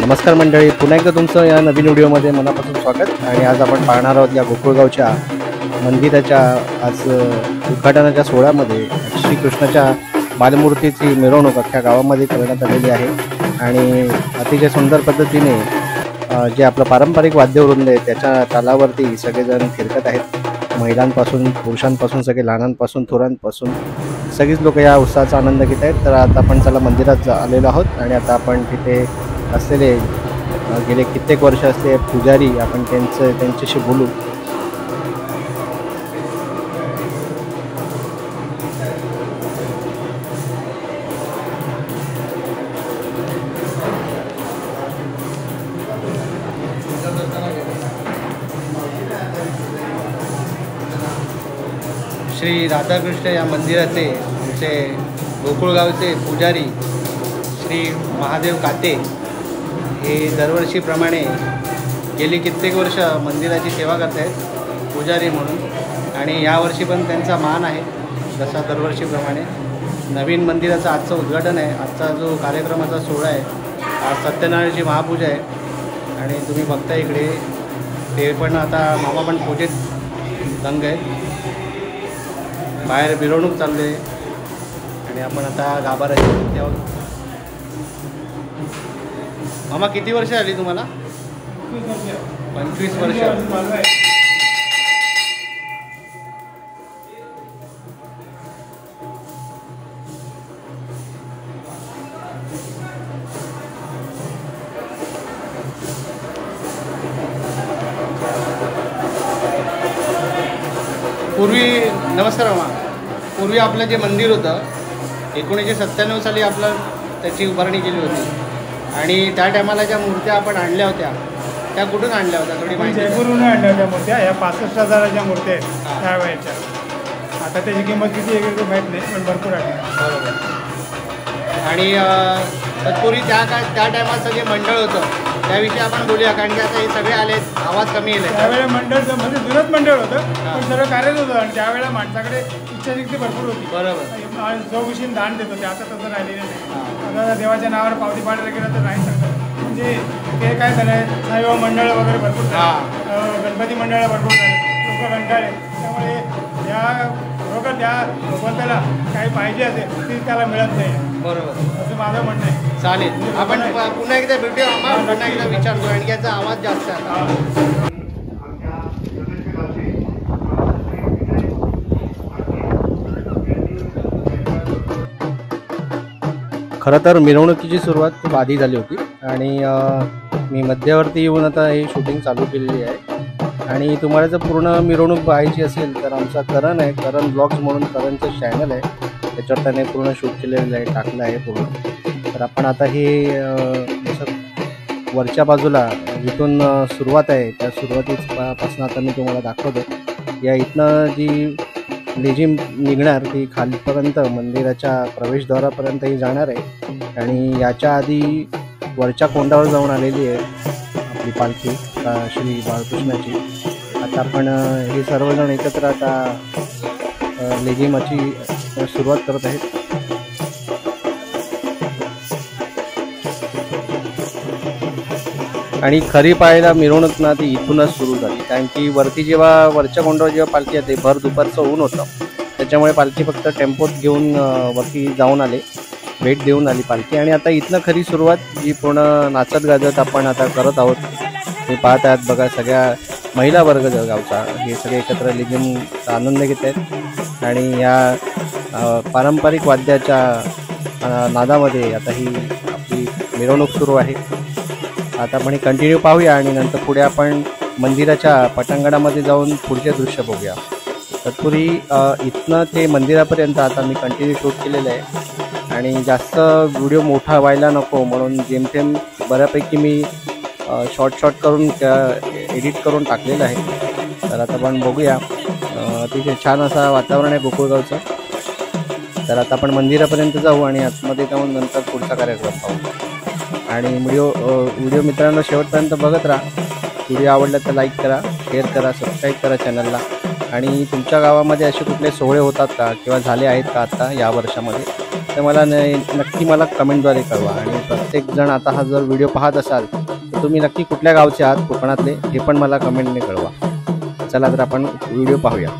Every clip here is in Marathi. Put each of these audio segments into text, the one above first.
नमस्कार मंडळी, पुन्हा एकदा तुमचं या नवीन व्हिडिओमध्ये मनापासून स्वागत। आणि आज आपण पाहणार आहोत या गोकुळगावच्या मंदिराच्या आज उद्घाटनाच्या सोहळ्यामध्ये श्रीकृष्णाच्या बालमूर्तीची मिरवणूक अख्ख्या गावामध्ये करण्यात आलेली आहे। आणि अतिशय सुंदर पद्धतीने जे आपलं पारंपरिक वाद्यवृंद आहे त्याच्या तालावरती सगळेजण फिरकत आहेत। महिलांपासून पुरुषांपासून सगळे लहानांपासून थोरांपासून सगळीच लोक या उत्सवाचा आनंद घेत आहेत। तर आता आपण चला मंदिरात आलेलो आहोत आणि आता आपण तिथे असलेले गेले कित्येक वर्ष असले पुजारी आपण त्यांच्याशी बोलू। श्री राधाकृष्ण या मंदिराचे आमचे गोकुळगावचे पुजारी श्री महादेव काते हे दरवर्षीप्रमाणे गेली कित्येक वर्ष मंदिराची सेवा करत आहेत पुजारी म्हणून। आणि यावर्षी पण त्यांचा मान आहे जसा दरवर्षीप्रमाणे। नवीन मंदिराचं आजचं उद्घाटन आहे। आजचा जो कार्यक्रमाचा सोहळा आहे आज सत्यनारायणाची महापूजा आहे आणि तुम्ही बघता इकडे ते पण आता मामा पण पूजेत दंग आहे। बाहेर मिरवणूक चालू आहे आणि आपण आता गाभाऱ्याच्या मामा किती वर्ष आली तुम्हाला? 25 वर्ष। पूर्वी नमस्कार मामा, पूर्वी आपलं जे मंदिर होतं 1997 साली आपलं त्याची उभारणी केली होती आणि त्या टायमाला ज्या मूर्त्या आपण आणल्या होत्या त्या कुठून आणल्या होत्या थोडी माहिती? जयपूरहून आणल्या होत्या मूर्त्या। या 65,000च्या मूर्त्या आहेत त्या वेळेच्या। आता त्याची किंमत किती आहे माहीत नाही पण भरपूर आहे। बरोबर। आणि तत्पूर्वी त्या टायमाचं जे मंडळ होतं त्याविषयी आपण बोलूया, कारण की आता हे सगळे आले आवाज कमी येईल। त्यावेळेला मंडळ म्हणजे जुनंच मंडळ होतं पण सर्व कार्यच होतं आणि त्यावेळेला माणसाकडे इच्छाशक्ती भरपूर होती। बरोबर। चौकशीने दान देत होते, आता तसं राहिलेलं नाही। आता देवाच्या नावावर पावती पाडायला गेलं तर नाही सांगत। म्हणजे ते काय झालं आहे, साईबाबा मंडळ वगैरे भरपूर झाले, गणपती मंडळ भरपूर झाले, लोक कंटाळले। त्यामुळे या बरोबर त्या भगवंताला काही पाहिजे असेल ती त्याला मिळत नाही। बरोबर, असं माझं म्हणणं आहे। चालेल, आपण पुन्हा एकदा भेटूया आम्हा, पुन्हा एकदा विचारतो आणि याचा आवाज जास्त आहे। खरं तर मिरवणुकीची सुरुवात खूप आधी झाली होती आणि मी मध्यवर्ती येऊन आता हे शूटिंग चालू केलेली आहे। आणि तुम्हाला जर पूर्ण मिरवणूक पाहायची असेल तर आमचा करण आहे, करण ब्लॉग्स म्हणून करणचं चॅनल आहे, त्याच्यावर त्याने पूर्ण शूट केलेलं आहे, टाकलं आहे पूर्ण। तर आपण आता हे जसं वरच्या बाजूला जिथून सुरुवात आहे त्या सुरुवातीपासून आता मी तुम्हाला दाखवतो। या इथनं जी लेझिम निघणार ती खालीपर्यंत मंदिराच्या प्रवेशद्वारापर्यंत ही जाणार आहे आणि याच्या आधी वरच्या कोंडावर जाऊन आलेली आहे आपली पालखी श्री बाळकृष्णाची। आता आपण हे सर्वजण एकत्र आता लेझिमाची सुरुवात करत आहेत। आणि खरी पाहायला मिरवणूक ना ती इथूनच सुरू झाली, कारण की वरती जेव्हा वरच्या कोंडावर जेव्हा पालखी येते भर दुपारचं ऊन होतं त्याच्यामुळे पालखी फक्त टेम्पोत घेऊन वरती जाऊन आले, भेट देऊन आली पालखी। आणि आता इथनं खरी सुरुवात जी पूर्ण नाचत गाजत आपण आता करत आहोत ते पाहत आहात बघा। सगळ्या महिला वर्ग गावचा हे सगळे एकत्र लेझिमचा आनंद घेत आहेत आणि या पारंपरिक वाद्याच्या नादामध्ये आता ही आपली मिरवणूक सुरू आहे। आता आपण कंटिन्यू पाहूया आणि नंतर पुढे आपण मंदिराच्या पटांगणामध्ये जाऊन पुढचे दृश्य बघूया। तत्पूर्वी इथनं ते मंदिरापर्यंत आता मी कंटिन्यू शूट केलेलं आहे आणि जास्त व्हिडिओ मोठा व्हायला नको म्हणून जेमतेम बऱ्यापैकी मी शॉर्ट करून एडिट करून टाकलेलं आहे। तर आता आपण बघूया, अतिशय छान असा वातावरण आहे गोकुळगावचं। तर आता आपण मंदिरापर्यंत जाऊ आणि आतमध्ये जाऊन नंतर पुढचा कार्यक्रम पाहू। आणि व्हिडिओ मित्रांनो शेवटपर्यंत बघत राहा। व्हिडिओ आवडला तर लाईक करा, शेअर करा, सबस्क्राईब करा चॅनलला। आणि तुमच्या गावामध्ये असे कुठले सोहळे होतात का किंवा झाले आहेत का आता या वर्षामध्ये ते मला नक्की मला कमेंटद्वारे कळवा. आणि प्रत्येकजण आता हा जर व्हिडिओ पाहत असाल तर तुम्ही नक्की कुठल्या गावचे आहात कोकणातले हे पण मला कमेंटने कळवा. चला तर आपण व्हिडिओ पाहूया.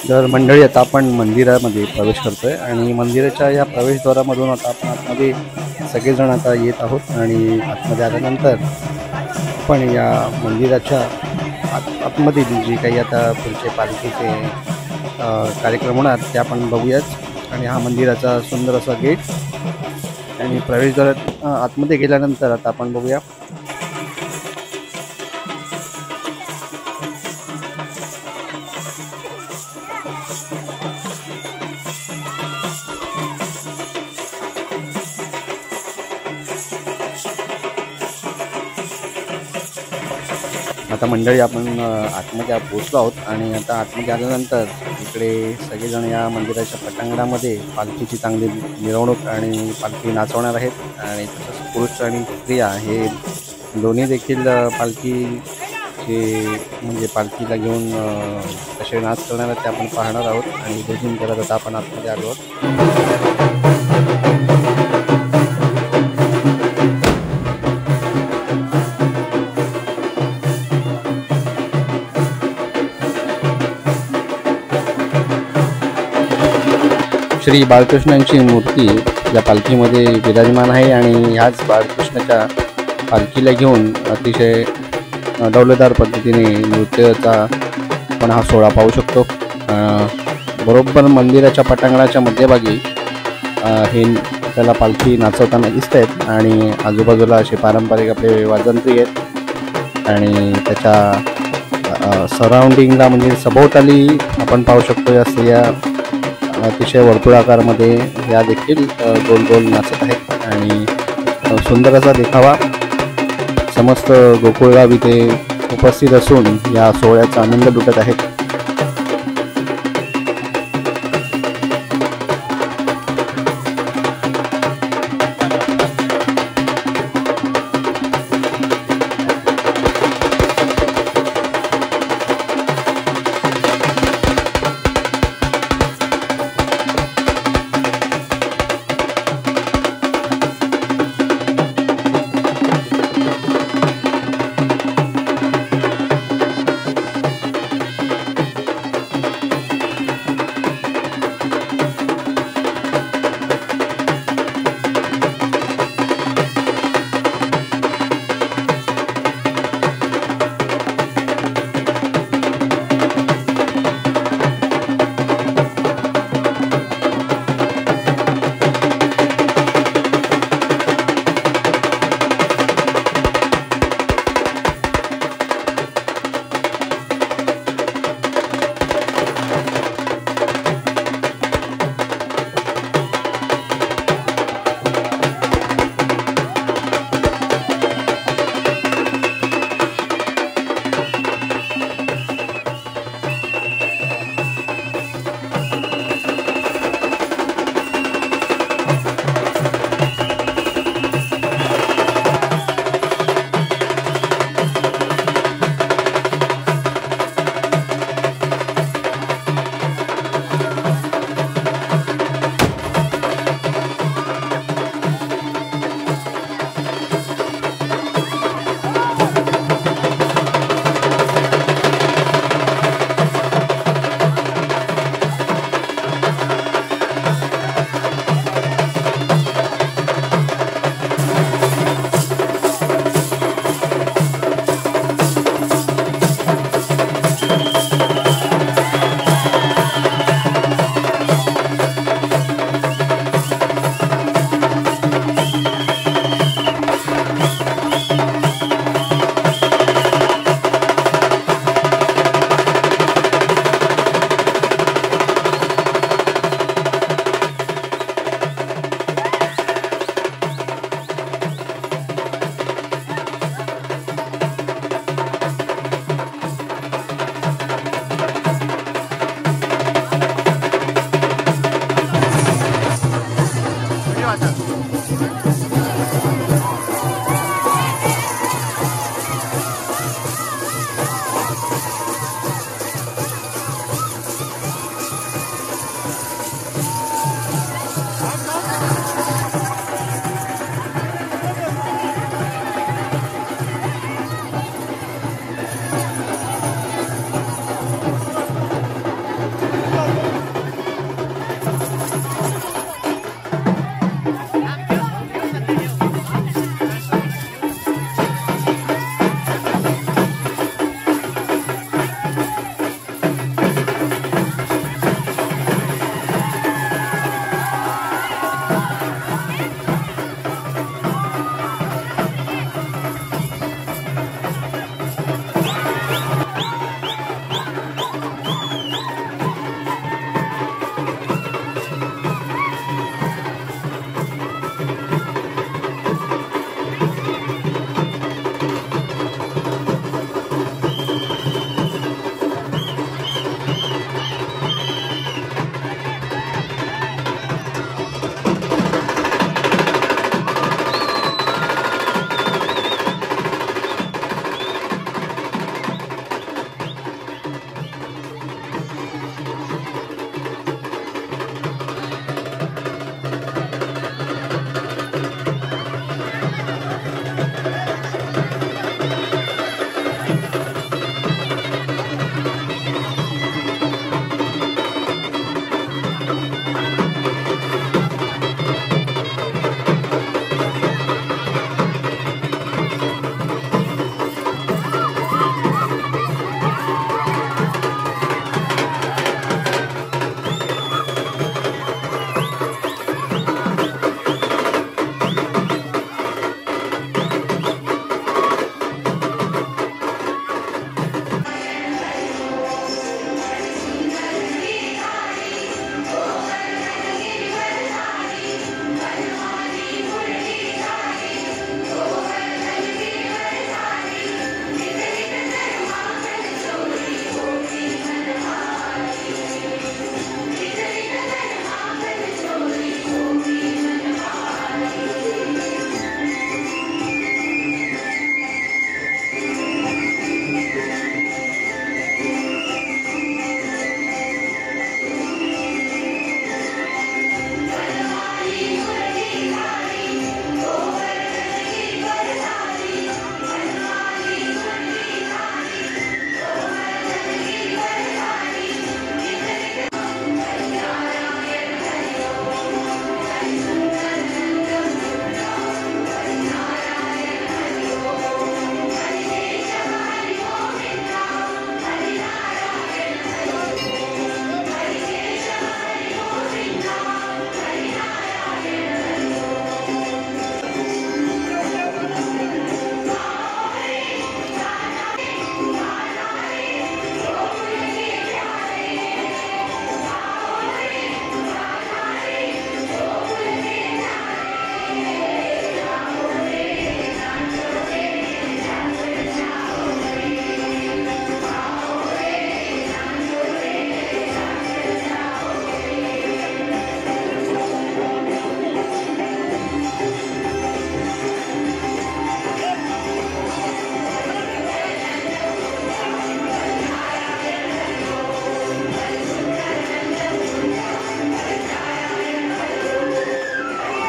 तर मंडळी आता आपण मंदिरामध्ये प्रवेश करतोय आणि मंदिराच्या या प्रवेशद्वारामधून आता आपण आतमध्ये सगळेजण आता येत आहोत. आणि आतमध्ये आल्यानंतर पण या मंदिराच्या आतमधील जे काही आता पुढचे पालखीचे कार्यक्रम होणार ते आपण बघूयाच. आणि हा मंदिराचा सुंदर असा गेट आणि प्रवेशद्वारात आतमध्ये गेल्यानंतर आता आपण बघूया आता मंडळी आपण आतमध्ये पोचलो आहोत. आणि आता आतमध्ये आल्यानंतर इकडे सगळेजण या मंदिराच्या पटांगणामध्ये पालखीची चांगली मिरवणूक आणि पालखी नाचवणार आहेत. आणि तसंच पुरुष आणि स्त्रिया हे दोन्ही देखील पालखीचे म्हणजे पालखीला घेऊन कसे नाच करणार आहेत ते आपण पाहणार आहोत. आणि दोघीं करत आता आपण आतमध्ये आलो आहोत. श्री बाळकृष्णांची मूर्ती या पालखीमध्ये विराजमान आहे. आणि ह्याच बाळकृष्णाच्या पालखीला घेऊन अतिशय डौलदार पद्धतीने नृत्याचा आपण हा सोहळा पाहू शकतो. बरोबर मंदिराच्या पटांगणाच्या मध्यभागी हे त्याला पालखी नाचवताना दिसत आहेत. आणि आजूबाजूला असे पारंपरिक आपले वाजंत्री आहेत. आणि त्याच्या सराउंडिंगला म्हणजे सभोवताली आपण पाहू शकतो या स्त्रिया अतिशय वर्तुळाकारमध्ये या देखील गोल गोल नाचत आहेत. आणि सुंदर असा देखावा समस्त गोकुळगाव इथे उपस्थित असून या सोहळ्याचा आनंद लुटत आहेत.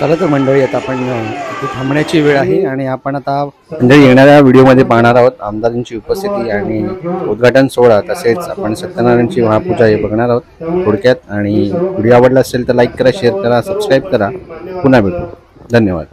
चला तर मंडळी, आता आपण इथे थांबण्याची वेळ आहे आणि आपण आता मंडळी येणाऱ्या व्हिडिओमध्ये पाहणार आहोत आमदारांची उपस्थिती आणि उद्घाटन सोहळा, तसेच आपण सत्यनारायणची महापूजा हे बघणार आहोत थोडक्यात. आणि व्हिडिओ आवडला असेल तर लाईक करा, शेअर करा, सबस्क्राईब करा. पुन्हा भेटू. धन्यवाद.